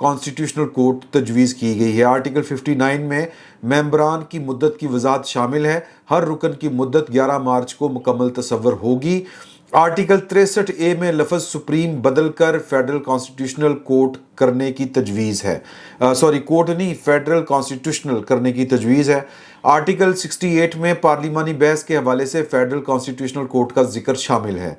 Constitutional code تجویز کی گئی ہے۔ آرٹیکل 59 میں ممبران کی مدت کی وضاحت شامل ہے۔ ہر رکن کی مدت 11 مارچ کو مکمل تصور ہوگی۔ آرٹیکل 63A میں لفظ سپریم بدل کر فیڈرل کانسٹیٹیوشنل کوڈ کرنے کی تجویز ہے، کوڈ نہیں، فیڈرل کانسٹیٹیوشنل کرنے کی تجویز ہے۔ آرٹیکل 68 میں پارلیمانی بحث کے حوالے سے فیڈرل کانسٹیٹیوشنل کوڈ کا ذکر شامل ہے۔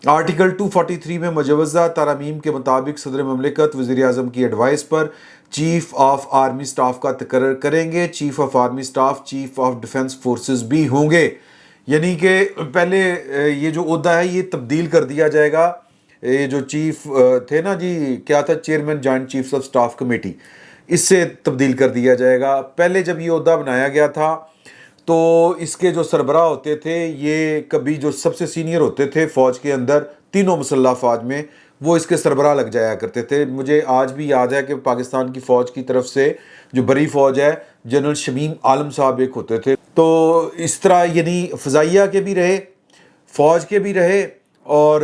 آرٹیکل 243 میں مجوزہ ترامیم کے مطابق صدر مملکت وزیر اعظم کی advice per chief of army staff کا تقرر کریں گے۔ Chief of army staff chief of defence forces بھی ہوں گے، یعنی کہ پہلے یہ جو عہدہ ہے یہ تبدیل کر دیا جائے گا۔ یہ جو چیف تھے نا جی، کیا تھا، chairman joint chiefs of staff committee, اس سے تبدیل کر دیا جائے گا۔ پہلے جب یہ عہدہ بنایا گیا تھا تو اس کے جو سربراہ ہوتے تھے، یہ کبھی جو سب سے سینئر ہوتے تھے فوج کے اندر، تینوں مسلح افواج میں، وہ اس کے سربراہ لگ جایا کرتے تھے۔ مجھے آج بھی یاد ہے کہ پاکستان کی فوج کی طرف سے جو بڑی فوج ہے، جنرل شمیم عالم صاحب ایک ہوتے تھے۔ تو اس طرح یعنی فضائیہ کے بھی رہے، فوج کے بھی رہے، اور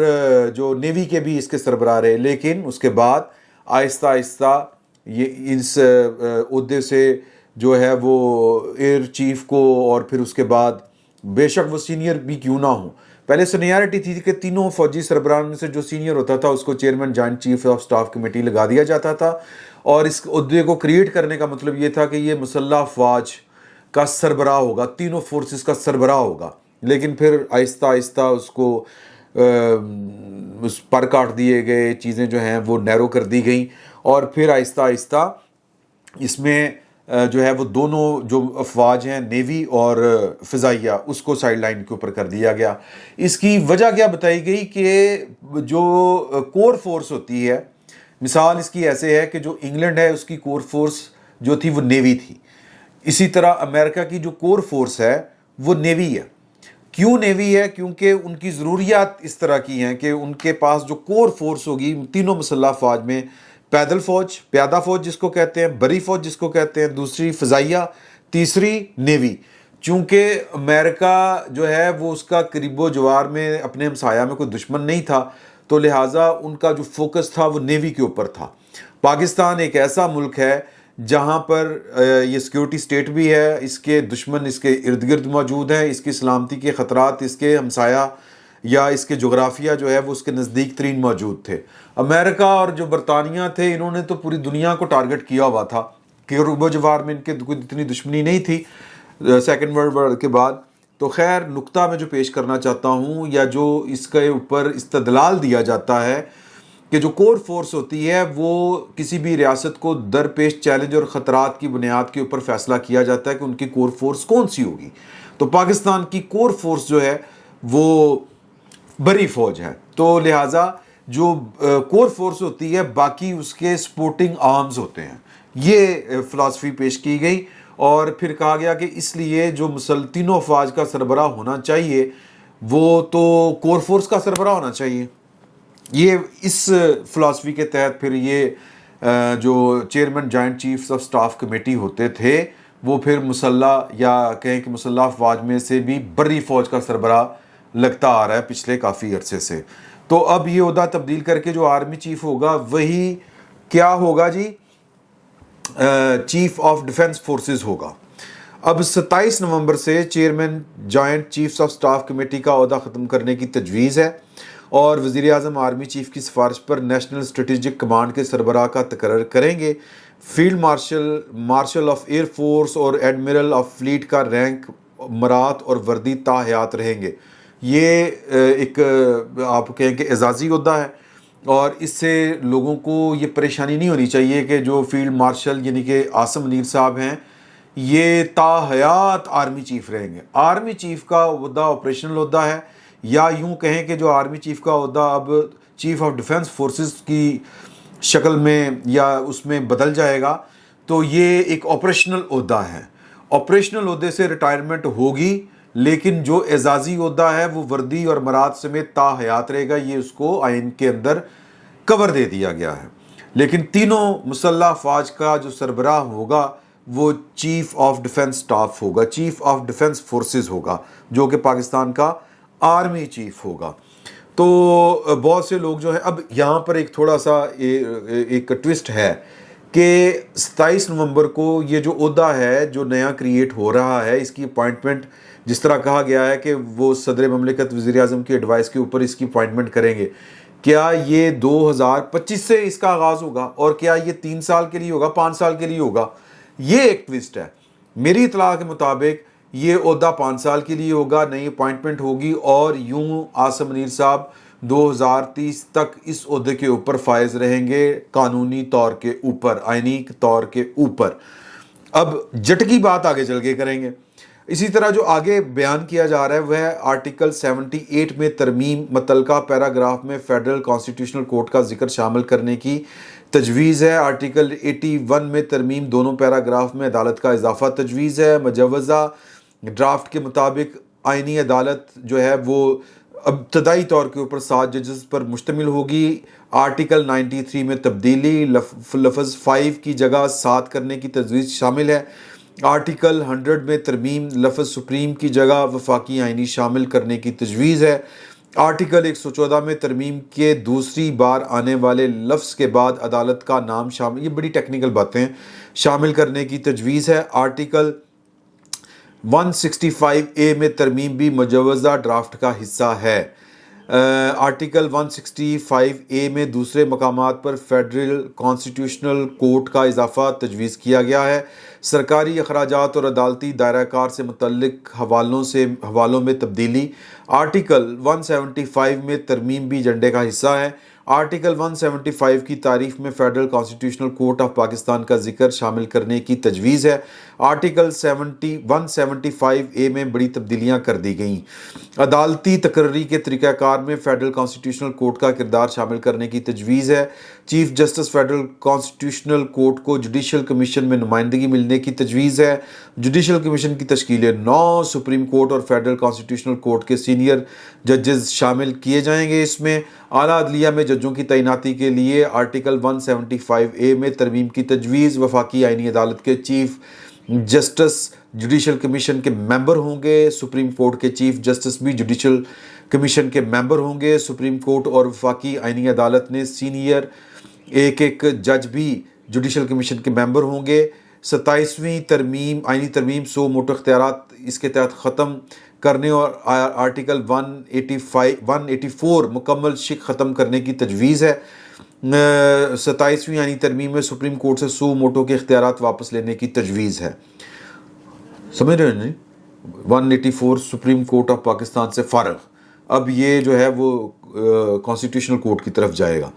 جو نیوی کے بھی اس کے سربراہ رہے، لیکن اس کے بعد آہستہ آہستہ یہ اس عہدے سے جو ہے وہ ایئر چیف کو، اور پھر اس کے بعد بے شک وہ سینئر بھی کیوں نہ ہوں، پہلے سینیارٹی تھی کہ تینوں فوجی سربراہان میں سے جو سینئر ہوتا تھا اس کو chairman joint chief of staff committee لگا دیا جاتا تھا، اور اس عہدے کو کریٹ کرنے کا مطلب یہ تھا کہ یہ مسلح افواج کا سربراہ ہوگا، تینوں فورسز کا سربراہ ہوگا۔ لیکن پھر آہستہ آہستہ اس کو اس پر کاٹ دیے گئے، چیزیں جو ہیں وہ نیرو کر دی گئیں، اور پھر آہستہ آہستہ اس میں جو ہے وہ دونوں جو افواج ہیں، نیوی اور فضائیہ، اس کو سائیڈ لائن کے اوپر کر دیا گیا۔ اس کی وجہ کیا بتائی گئی کہ جو کور فورس ہوتی ہے، مثال اس کی ایسے ہے کہ جو انگلینڈ ہے اس کی کور فورس جو تھی وہ نیوی تھی، اسی طرح امریکہ کی جو کور فورس ہے وہ نیوی ہے۔ کیوں نیوی ہے؟ کیونکہ ان کی ضروریات اس طرح کی ہیں کہ ان کے پاس جو کور فورس ہوگی تینوں مسلح افواج میں، پیدل فوج، پیادہ فوج جس کو کہتے ہیں، بری فوج جس کو کہتے ہیں، دوسری فضائیہ، تیسری نیوی۔ چونکہ امریکہ جو ہے وہ اس کا قریب و جوار میں اپنے ہمسایہ میں کوئی دشمن نہیں تھا، تو لہٰذا ان کا جو فوکس تھا وہ نیوی کے اوپر تھا۔ پاکستان ایک ایسا ملک ہے جہاں پر یہ سیکیورٹی سٹیٹ بھی ہے، اس کے دشمن اس کے ارد گرد موجود ہیں، اس کی سلامتی کے خطرات اس کے ہمسایہ یا اس کے جغرافیہ جو ہے وہ اس کے نزدیک ترین موجود تھے۔ امریکہ اور جو برطانیہ تھے، انہوں نے تو پوری دنیا کو ٹارگٹ کیا ہوا تھا کہ قرب و جوار میں ان کے کوئی اتنی دشمنی نہیں تھی سیکنڈ ورلڈ وار کے بعد۔ تو خیر، نقطہ میں جو پیش کرنا چاہتا ہوں، یا جو اس کے اوپر استدلال دیا جاتا ہے کہ جو کور فورس ہوتی ہے وہ کسی بھی ریاست کو درپیش چیلنج اور خطرات کی بنیاد کے اوپر فیصلہ کیا جاتا ہے کہ ان کی کور فورس کون سی ہوگی۔ تو پاکستان کی کور فورس جو ہے وہ بری فوج ہے، تو لہٰذا جو کور فورس ہوتی ہے باقی اس کے سپورٹنگ آرمز ہوتے ہیں، یہ فلسفی پیش کی گئی، اور پھر کہا گیا کہ اس لیے جو تینوں افواج کا سربراہ ہونا چاہیے وہ تو کور فورس کا سربراہ ہونا چاہیے۔ یہ اس فلسفی کے تحت پھر یہ جو chairman joint chiefs of staff committee ہوتے تھے وہ پھر مسلح، یا کہیں کہ مسلح افواج میں سے بھی بری فوج کا سربراہ لگتا آ رہا ہے پچھلے کافی عرصے سے۔ تو اب یہ عہدہ تبدیل کر کے جو آرمی چیف ہوگا وہی کیا ہوگا جی، چیف آف ڈیفنس فورسز ہوگا۔ اب 27 نومبر سے chairman joint chiefs of staff committee کا عہدہ ختم کرنے کی تجویز ہے، اور وزیر اعظم آرمی چیف کی سفارش پر نیشنل اسٹریٹجک کمانڈ کے سربراہ کا تقرر کریں گے۔ Field marshal of air force اور ایڈمرل آف فلیٹ کا رینک، مرات اور وردی تا حیات رہیں گے۔ یہ ایک آپ کہیں کہ اعزازی عہدہ ہے، اور اس سے لوگوں کو یہ پریشانی نہیں ہونی چاہیے کہ جو فیلڈ مارشل یعنی کہ عاصم منیر صاحب ہیں یہ تا حیات آرمی چیف رہیں گے۔ آرمی چیف کا عہدہ آپریشنل عہدہ ہے، یا یوں کہیں کہ جو آرمی چیف کا عہدہ اب چیف آف ڈیفنس فورسز کی شکل میں یا اس میں بدل جائے گا، تو یہ ایک آپریشنل عہدہ ہے۔ آپریشنل عہدے سے ریٹائرمنٹ ہوگی، لیکن جو اعزازی عہدہ ہے وہ وردی اور مراد سمیت تا حیات رہے گا، یہ اس کو آئین کے اندر کور دے دیا گیا ہے۔ لیکن تینوں مسلح افواج کا جو سربراہ ہوگا وہ چیف آف ڈیفنس سٹاف ہوگا، چیف آف ڈیفنس فورسز ہوگا، جو کہ پاکستان کا آرمی چیف ہوگا۔ تو بہت سے لوگ جو ہے، اب یہاں پر ایک تھوڑا سا ایک ٹوسٹ ہے کہ 27 نومبر کو یہ جو عہدہ ہے جو نیا کریٹ ہو رہا ہے، اس کی اپوائنٹمنٹ جس طرح کہا گیا ہے کہ وہ صدر مملکت وزیر اعظم کی ایڈوائس کے اوپر اس کی اپوائنٹمنٹ کریں گے، کیا یہ 2025 سے اس کا آغاز ہوگا اور کیا یہ 3 سال کے لیے ہوگا، 5 سال کے لیے ہوگا؟ یہ ایک ٹوسٹ ہے۔ میری اطلاع کے مطابق یہ عہدہ 5 سال کے لیے ہوگا، نئی اپوائنٹمنٹ ہوگی اور یوں عاصم منیر صاحب 2030 تک اس عہدے کے اوپر فائز رہیں گے، قانونی طور کے اوپر، آئینی طور کے اوپر۔ اب جٹ کی بات آگے چل کے کریں گے۔ اسی طرح جو آگے بیان کیا جا رہا ہے وہ ہے آرٹیکل 78 میں ترمیم، متعلقہ پیراگراف میں فیڈرل کانسٹیٹیوشنل کورٹ کا ذکر شامل کرنے کی تجویز ہے۔ آرٹیکل 81 میں ترمیم، دونوں پیراگراف میں عدالت کا اضافہ تجویز ہے۔ مجوزہ ڈرافٹ کے مطابق آئینی عدالت جو ہے وہ ابتدائی طور کے اوپر 7 ججز پر مشتمل ہوگی۔ آرٹیکل 93 میں تبدیلی، لفظ 5 کی جگہ 7 کرنے کی تجویز شامل ہے۔ آرٹیکل 100 میں ترمیم، لفظ سپریم کی جگہ وفاقی آئینی شامل کرنے کی تجویز ہے۔ آرٹیکل 114 میں ترمیم کے دوسری بار آنے والے لفظ کے بعد عدالت کا نام شامل، یہ بڑی ٹیکنیکل باتیں، شامل کرنے کی تجویز ہے۔ آرٹیکل 165A میں ترمیم بھی مجوزہ ڈرافٹ کا حصہ ہے۔ آرٹیکل 165A میں دوسرے مقامات پر فیڈرل کانسٹیٹیوشنل کورٹ کا اضافہ تجویز کیا گیا ہے۔ سرکاری اخراجات اور عدالتی دائرہ کار سے متعلق حوالوں میں تبدیلی۔ آرٹیکل 175 میں ترمیم بھی ایجنڈے کا حصہ ہے۔ آرٹیکل 175 کی تعریف میں federal constitutional court of Pakistan کا ذکر شامل کرنے کی تجویز ہے۔ آرٹیکل 175A میں بڑی تبدیلیاں کر دی گئیں۔ عدالتی تقرری کے طریقہ کار میں فیڈرل کانسٹیٹیوشنل کورٹ کا کردار شامل کرنے کی تجویز ہے۔ Chief justice federal constitutional court کو جوڈیشل کمیشن میں نمائندگی ملنے کی تجویز ہے۔ جوڈیشل کمیشن کی تشکیل 9 سپریم کورٹ اور فیڈرل کانسٹیٹیوشنل کورٹ کے سینئر ججز شامل کیے جائیں گے۔ اس میں اعلیٰ عدلیہ میں ججوں کی تعیناتی کے لیے آرٹیکل 175A میں ترمیم کی تجویز۔ وفاقی آئینی عدالت کے چیف جسٹس جوڈیشل کمیشن کے ممبر ہوں گے۔ سپریم کورٹ کے چیف جسٹس بھی جوڈیشل کمیشن کے ممبر ہوں گے۔ سپریم کورٹ اور وفاقی آئینی عدالت نے سینئر ایک جج بھی جوڈیشل کمیشن کے ممبر ہوں گے۔ 27ویں ترمیم، آئینی ترمیم 100 موٹو اختیارات اس کے تحت ختم کرنے اور آرٹیکل 184 مکمل شک ختم کرنے کی تجویز ہے۔ 27ویں آئینی ترمیم میں سپریم کورٹ سے 100 موٹو کے اختیارات واپس لینے کی تجویز ہے۔ سمجھ رہے ہیں نہیں؟ 184 سپریم کورٹ آف پاکستان سے فارغ، اب یہ جو ہے وہ کانسٹیٹیوشنل کورٹ کی طرف جائے گا۔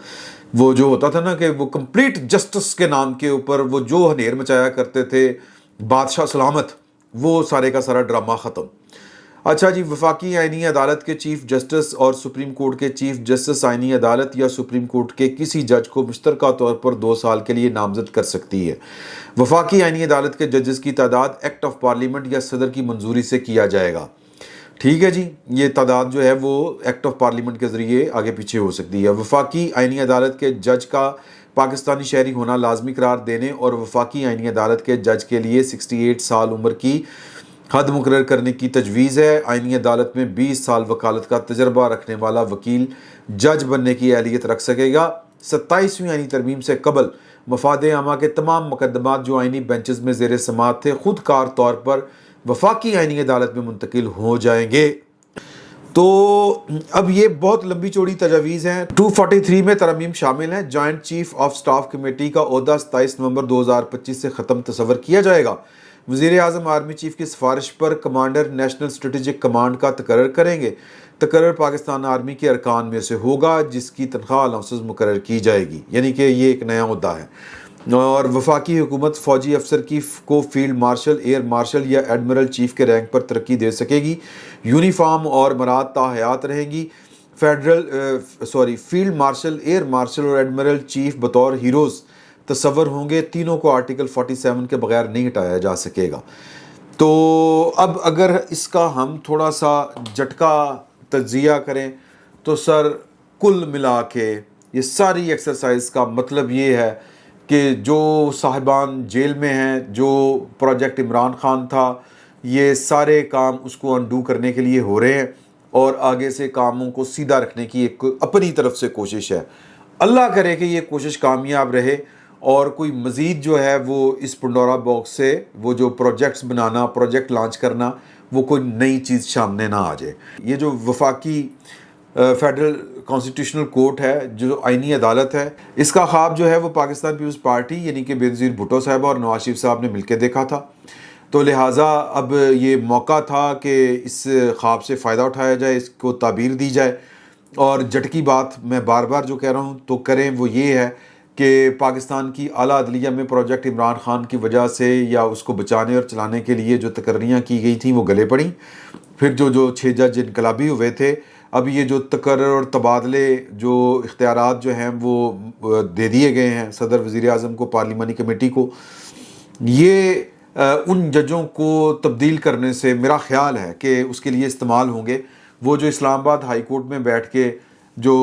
وہ جو ہوتا تھا نا کہ وہ کمپلیٹ جسٹس کے نام کے اوپر وہ جو ہنیر مچایا کرتے تھے بادشاہ سلامت، وہ سارے کا سارا ڈرامہ ختم۔ اچھا جی، وفاقی آئینی عدالت کے چیف جسٹس اور سپریم کورٹ کے چیف جسٹس آئینی عدالت یا سپریم کورٹ کے کسی جج کو مشترکہ طور پر 2 سال کے لیے نامزد کر سکتی ہے۔ وفاقی آئینی عدالت کے ججز کی تعداد ایکٹ آف پارلیمنٹ یا صدر کی منظوری سے کیا جائے گا۔ ٹھیک ہے جی، یہ تعداد جو ہے وہ ایکٹ آف پارلیمنٹ کے ذریعے آگے پیچھے ہو سکتی ہے۔ وفاقی آئینی عدالت کے جج کا پاکستانی شہری ہونا لازمی قرار دینے اور وفاقی آئینی عدالت کے جج کے لیے 68 سال عمر کی حد مقرر کرنے کی تجویز ہے۔ آئینی عدالت میں 20 سال وکالت کا تجربہ رکھنے والا وکیل جج بننے کی اہلیت رکھ سکے گا۔ 27ویں آئینی ترمیم سے قبل مفاد عامہ کے تمام مقدمات جو آئینی بینچز میں زیر سماعت تھے خود کار طور پر وفاقی آئینی عدالت میں منتقل ہو جائیں گے۔ تو اب یہ بہت لمبی چوڑی تجاویز ہیں۔ 243 میں ترمیم شامل ہیں۔ Joint chief of staff committee کا عہدہ 27 نومبر 2025 سے ختم تصور کیا جائے گا۔ وزیر اعظم آرمی چیف کی سفارش پر کمانڈر نیشنل اسٹریٹجک کمانڈ کا تقرر کریں گے۔ تقرر پاکستان آرمی کے ارکان میں سے ہوگا جس کی تنخواہ الاؤنسز مقرر کی جائے گی، یعنی کہ یہ ایک نیا عہدہ ہے۔ اور وفاقی حکومت فوجی افسر کو فیلڈ مارشل، ایئر مارشل یا ایڈمرل چیف کے رینک پر ترقی دے سکے گی۔ یونیفارم اور مراد تاحیات رہیں گی۔ فیلڈ مارشل، ایئر مارشل اور ایڈمرل چیف بطور ہیروز تصور ہوں گے۔ تینوں کو آرٹیکل 47 کے بغیر نہیں ہٹایا جا سکے گا۔ تو اب اگر اس کا ہم تھوڑا سا جھٹکا تجزیہ کریں تو سر کل ملا کے یہ ساری ایکسرسائز کا مطلب یہ ہے کہ جو صاحبان جیل میں ہیں، جو پروجیکٹ عمران خان تھا، یہ سارے کام اس کو انڈو کرنے کے لیے ہو رہے ہیں اور آگے سے کاموں کو سیدھا رکھنے کی ایک اپنی طرف سے کوشش ہے۔ اللہ کرے کہ یہ کوشش کامیاب رہے اور کوئی مزید جو ہے وہ اس پنڈورا باکس سے وہ جو پروجیکٹس بنانا، پروجیکٹ لانچ کرنا، وہ کوئی نئی چیز سامنے نہ آ جائے۔ یہ جو وفاقی فیڈرل کانسٹیٹیوشنل کورٹ ہے، جو آئینی عدالت ہے، اس کا خواب جو ہے وہ پاکستان پیپلز پارٹی یعنی کہ بینظیر بھٹو صاحبہ اور نواز شریف صاحب نے مل کے دیکھا تھا، تو لہٰذا اب یہ موقع تھا کہ اس خواب سے فائدہ اٹھایا جائے، اس کو تعبیر دی جائے۔ اور جھٹکی بات میں بار بار جو کہہ رہا ہوں تو کریں، وہ یہ ہے کہ پاکستان کی اعلیٰ عدلیہ میں پروجیکٹ عمران خان کی وجہ سے یا اس کو بچانے اور چلانے کے لیے جو تقرریاں کی گئی تھیں وہ گلے پڑیں۔ پھر جو 6 جج انقلابی ہوئے تھے، اب یہ جو تقرر اور تبادلے جو اختیارات جو ہیں وہ دے دیے گئے ہیں صدر وزیر اعظم کو، پارلیمانی کمیٹی کو، یہ ان ججوں کو تبدیل کرنے سے میرا خیال ہے کہ اس کے لیے استعمال ہوں گے وہ جو اسلام آباد ہائی کورٹ میں بیٹھ کے جو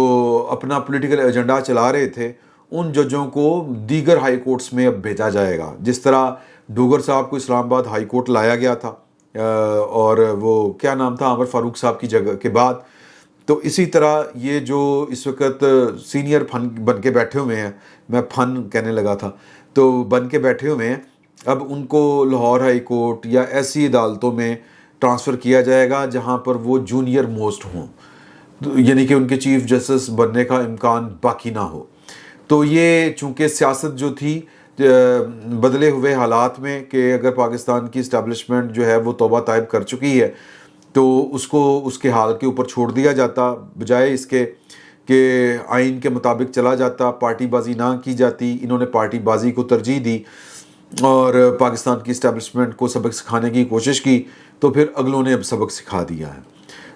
اپنا پولیٹیکل ایجنڈا چلا رہے تھے، ان ججوں کو دیگر ہائی کورٹس میں اب بھیجا جائے گا۔ جس طرح ڈوگر صاحب کو اسلام آباد ہائی کورٹ لایا گیا تھا اور وہ کیا نام تھا، عمر فاروق صاحب کی جگہ کے بعد، تو اسی طرح یہ جو اس وقت سینئر فن بن کے بیٹھے ہوئے ہیں، میں فن کہنے لگا تھا، تو بن کے بیٹھے ہوئے ہیں، اب ان کو لاہور ہائی کورٹ یا ایسی عدالتوں میں ٹرانسفر کیا جائے گا جہاں پر وہ جونیئر موسٹ ہوں، یعنی کہ ان کے چیف جسٹس بننے کا امکان باقی نہ ہو۔ تو یہ چونکہ سیاست جو تھی بدلے ہوئے حالات میں کہ اگر پاکستان کی اسٹیبلشمنٹ جو ہے وہ توبہ طائب کر چکی ہے تو اس کو اس کے حال کے اوپر چھوڑ دیا جاتا، بجائے اس کے کہ آئین کے مطابق چلا جاتا، پارٹی بازی نہ کی جاتی۔ انہوں نے پارٹی بازی کو ترجیح دی اور پاکستان کی اسٹیبلشمنٹ کو سبق سکھانے کی کوشش کی، تو پھر اگلوں نے اب سبق سکھا دیا ہے۔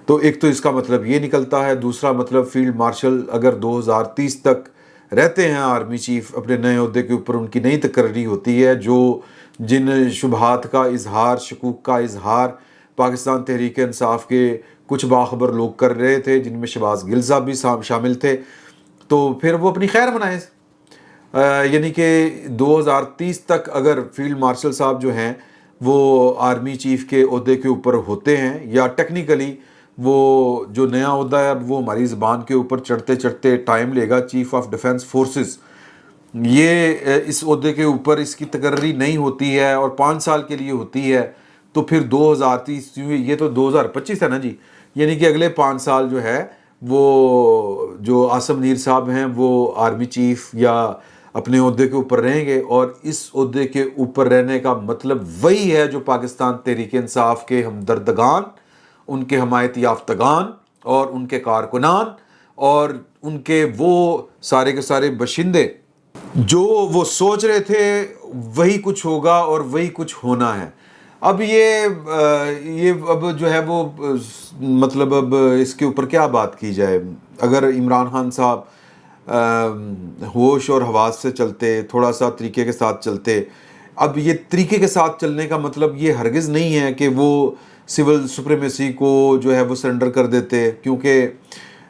تو ایک تو اس کا مطلب یہ نکلتا ہے، دوسرا مطلب فیلڈ مارشل اگر 2030 تک رہتے ہیں آرمی چیف اپنے نئے عہدے کے اوپر، ان کی نئی تقرری ہوتی ہے جو جن شبہات کا اظہار، شکوک کا اظہار پاکستان تحریک انصاف کے کچھ باخبر لوگ کر رہے تھے، جن میں شہباز گل صاحب بھی شامل تھے، تو پھر وہ اپنی خیر منائیں۔ یعنی کہ 2030 تک اگر فیلڈ مارشل صاحب جو ہیں وہ آرمی چیف کے عہدے کے اوپر ہوتے ہیں، یا ٹیکنیکلی وہ جو نیا عہدہ ہے اب وہ ہماری زبان کے اوپر چڑھتے چڑھتے ٹائم لے گا، چیف آف ڈیفنس فورسز، یہ اس عہدے کے اوپر اس کی تقرری نہیں ہوتی ہے اور 5 سال کے لیے ہوتی ہے، تو پھر 2030، یہ تو 2025 ہے نا جی، یعنی کہ اگلے 5 سال جو ہے وہ جو عاصم منیر صاحب ہیں وہ آرمی چیف یا اپنے عہدے کے اوپر رہیں گے، اور اس عہدے کے اوپر رہنے کا مطلب وہی ہے جو پاکستان تحریک انصاف کے ہمدردگان، ان کے حمایت یافتگان اور ان کے کارکنان اور ان کے وہ سارے کے سارے باشندے جو وہ سوچ رہے تھے وہی کچھ ہوگا اور وہی کچھ ہونا ہے۔ اب یہ اب جو ہے وہ مطلب اب اس کے اوپر کیا بات کی جائے؟ اگر عمران خان صاحب ہوش اور حواس سے چلتے، تھوڑا سا طریقے کے ساتھ چلتے، اب یہ طریقے کے ساتھ چلنے کا مطلب یہ ہرگز نہیں ہے کہ وہ سول سپریمیسی کو جو ہے وہ سرنڈر کر دیتے، کیونکہ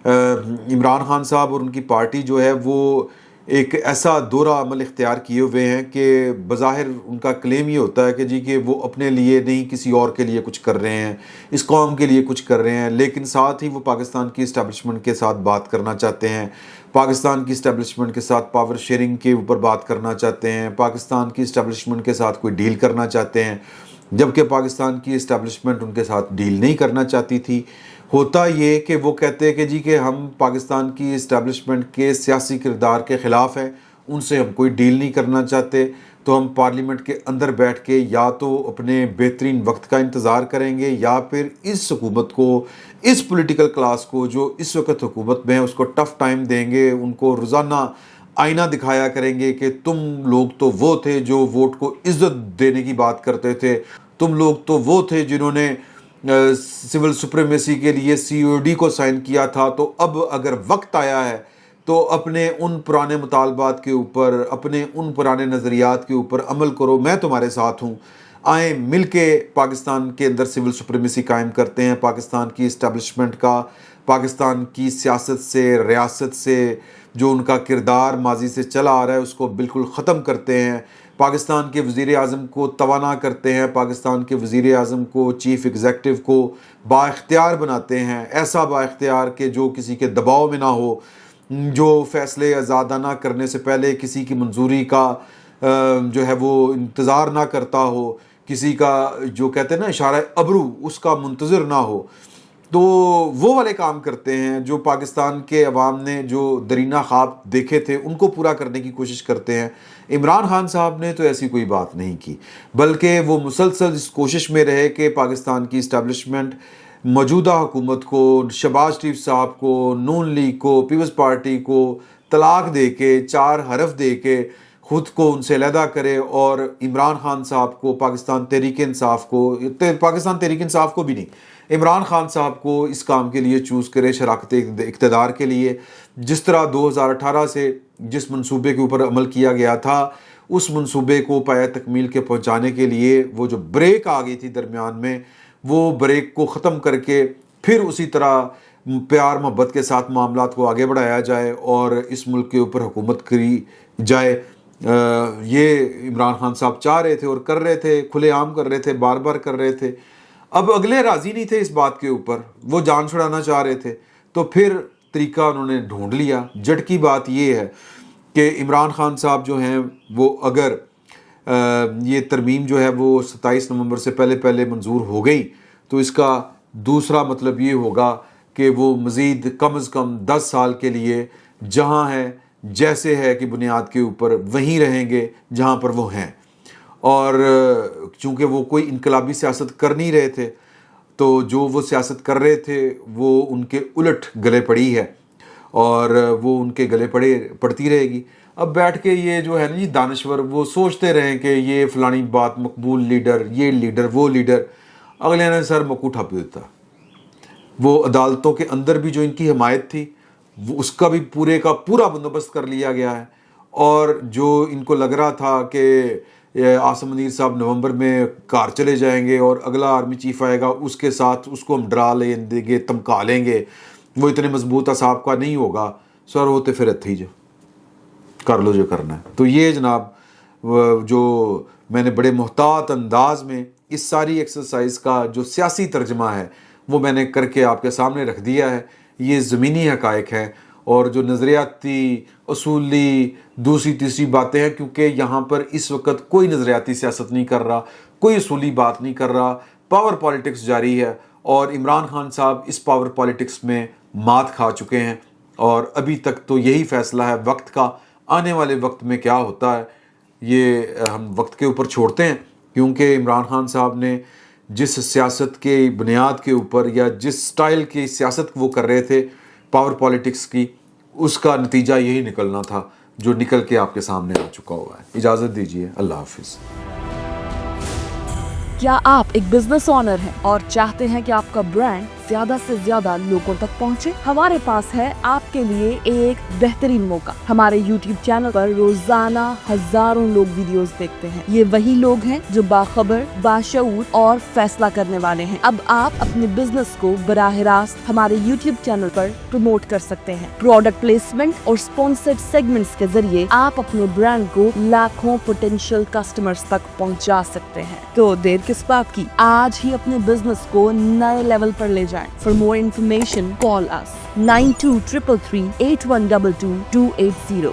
عمران خان صاحب اور ان کی پارٹی جو ہے وہ ایک ایسا دورہ عمل اختیار کیے ہوئے ہیں کہ بظاہر ان کا کلیم یہ ہوتا ہے کہ جی کہ وہ اپنے لیے نہیں کسی اور کے لیے کچھ کر رہے ہیں، اس قوم کے لیے کچھ کر رہے ہیں، لیکن ساتھ ہی وہ پاکستان کی اسٹیبلشمنٹ کے ساتھ بات کرنا چاہتے ہیں، پاکستان کی اسٹیبلشمنٹ کے ساتھ پاور شیئرنگ کے اوپر بات کرنا چاہتے ہیں، پاکستان کی اسٹیبلشمنٹ کے ساتھ کوئی ڈیل کرنا چاہتے ہیں، جبکہ پاکستان کی اسٹیبلشمنٹ ان کے ساتھ ڈیل نہیں کرنا چاہتی تھی۔ ہوتا یہ کہ وہ کہتے ہیں کہ جی کہ ہم پاکستان کی اسٹیبلشمنٹ کے سیاسی کردار کے خلاف ہیں، ان سے ہم کوئی ڈیل نہیں کرنا چاہتے، تو ہم پارلیمنٹ کے اندر بیٹھ کے یا تو اپنے بہترین وقت کا انتظار کریں گے یا پھر اس حکومت کو، اس پولیٹیکل کلاس کو جو اس وقت حکومت میں ہے اس کو ٹف ٹائم دیں گے، ان کو روزانہ آئینہ دکھایا کریں گے کہ تم لوگ تو وہ تھے جو ووٹ کو عزت دینے کی بات کرتے تھے، تم لوگ تو وہ تھے جنہوں نے سول سپریمیسی کے لیے COD کو سائن کیا تھا، تو اب اگر وقت آیا ہے تو اپنے ان پرانے مطالبات کے اوپر، اپنے ان پرانے نظریات کے اوپر عمل کرو، میں تمہارے ساتھ ہوں، آئیں مل کے پاکستان کے اندر سول سپریمیسی قائم کرتے ہیں، پاکستان کی اسٹیبلشمنٹ کا، پاکستان کی سیاست سے، ریاست سے جو ان کا کردار ماضی سے چلا آ رہا ہے اس کو بالکل ختم کرتے ہیں، پاکستان کے وزیر اعظم کو توانا کرتے ہیں، پاکستان کے وزیر اعظم کو، چیف ایگزیکٹو کو با اختیار بناتے ہیں، ایسا با اختیار کہ جو کسی کے دباؤ میں نہ ہو، جو فیصلے آزادانہ کرنے سے پہلے کسی کی منظوری کا جو ہے وہ انتظار نہ کرتا ہو، کسی کا جو کہتے ہیں نا اشارہ ابرو اس کا منتظر نہ ہو، تو وہ والے کام کرتے ہیں جو پاکستان کے عوام نے جو درینہ خواب دیکھے تھے ان کو پورا کرنے کی کوشش کرتے ہیں۔ عمران خان صاحب نے تو ایسی کوئی بات نہیں کی، بلکہ وہ مسلسل اس کوشش میں رہے کہ پاکستان کی اسٹیبلشمنٹ موجودہ حکومت کو، شہباز شریف صاحب کو، نون لیگ کو، پیپلز پارٹی کو طلاق دے کے، 4 حرف دے کے خود کو ان سے علیحدہ کرے، اور عمران خان صاحب کو، پاکستان تحریک انصاف کو بھی نہیں، عمران خان صاحب کو اس کام کے لیے چوز کرے، شراکت اقتدار کے لیے۔ جس طرح 2018 سے جس منصوبے کے اوپر عمل کیا گیا تھا، اس منصوبے کو پایہ تکمیل کے پہنچانے کے لیے وہ جو بریک آ گئی تھی درمیان میں، وہ بریک کو ختم کر کے پھر اسی طرح پیار محبت کے ساتھ معاملات کو آگے بڑھایا جائے اور اس ملک کے اوپر حکومت کری جائے، یہ عمران خان صاحب چاہ رہے تھے اور کر رہے تھے، کھلے عام کر رہے تھے، بار بار کر رہے تھے۔ اب اگلے راضی نہیں تھے اس بات کے اوپر، وہ جان چھڑانا چاہ رہے تھے، تو پھر طریقہ انہوں نے ڈھونڈ لیا۔ جٹ کی بات یہ ہے کہ عمران خان صاحب جو ہیں وہ اگر یہ ترمیم جو ہے وہ 27 نومبر سے پہلے منظور ہو گئی تو اس کا دوسرا مطلب یہ ہوگا کہ وہ مزید کم از کم 10 سال کے لیے جہاں ہے جیسے ہے کہ بنیاد کے اوپر وہیں رہیں گے جہاں پر وہ ہیں، اور چونکہ وہ کوئی انقلابی سیاست کر نہیں رہے تھے تو جو وہ سیاست کر رہے تھے وہ ان کے الٹ گلے پڑی ہے اور وہ ان کے گلے پڑتی رہے گی۔ اب بیٹھ کے یہ جو ہے نا جی دانشور وہ سوچتے رہیں کہ یہ فلانی بات مقبول لیڈر، یہ لیڈر، وہ لیڈر، اگلے نے سر مکو ٹھپ دیتا۔ وہ عدالتوں کے اندر بھی جو ان کی حمایت تھی وہ اس کا بھی پورے کا پورا بندوبست کر لیا گیا ہے، اور جو ان کو لگ رہا تھا کہ عاصم منیر صاحب نومبر میں کار چلے جائیں گے اور اگلا آرمی چیف آئے گا اس کے ساتھ اس کو ہم ڈرا لیں گے، دھمکا لیں گے، وہ اتنے مضبوط اعصاب کا نہیں ہوگا، سر ہوتے پھر اتھی جو کر لو جو کرنا ہے۔ تو یہ جناب جو میں نے بڑے محتاط انداز میں اس ساری ایکسرسائز کا جو سیاسی ترجمہ ہے وہ میں نے کر کے آپ کے سامنے رکھ دیا ہے۔ یہ زمینی حقائق ہیں، اور جو نظریاتی، اصولی، دوسری تیسری باتیں ہیں، کیونکہ یہاں پر اس وقت کوئی نظریاتی سیاست نہیں کر رہا، کوئی اصولی بات نہیں کر رہا، پاور پالیٹکس جاری ہے، اور عمران خان صاحب اس پاور پالیٹکس میں مات کھا چکے ہیں، اور ابھی تک تو یہی فیصلہ ہے وقت کا۔ آنے والے وقت میں کیا ہوتا ہے یہ ہم وقت کے اوپر چھوڑتے ہیں، کیونکہ عمران خان صاحب نے جس سیاست کے بنیاد کے اوپر یا جس سٹائل کی سیاست وہ کر رہے تھے پاور پالیٹکس کی، اس کا نتیجہ یہی نکلنا تھا جو نکل کے آپ کے سامنے آ چکا ہوا ہے۔ اجازت دیجیے، اللہ حافظ۔ کیا آپ ایک بزنس اونر ہیں اور چاہتے ہیں کہ آپ کا برانڈ زیادہ سے زیادہ لوگوں تک پہنچے؟ ہمارے پاس ہے آپ کے لیے ایک بہترین موقع۔ ہمارے یوٹیوب چینل پر روزانہ ہزاروں لوگ ویڈیوز دیکھتے ہیں۔ یہ وہی لوگ ہیں جو باخبر، باشعور اور فیصلہ کرنے والے ہیں۔ اب آپ اپنے بزنس کو براہ راست ہمارے یوٹیوب چینل پر پروموٹ کر سکتے ہیں۔ پروڈکٹ پلیسمنٹ اور سپانسرڈ سیگمنٹس کے ذریعے آپ اپنے برانڈ کو لاکھوں پوٹینشیل کسٹمرز تک پہنچا سکتے ہیں۔ تو دیر کس بات کی؟ آج ہی اپنے بزنس کو نئے لیول پر لے جائیں۔ For more information, call us 9233 8122 280.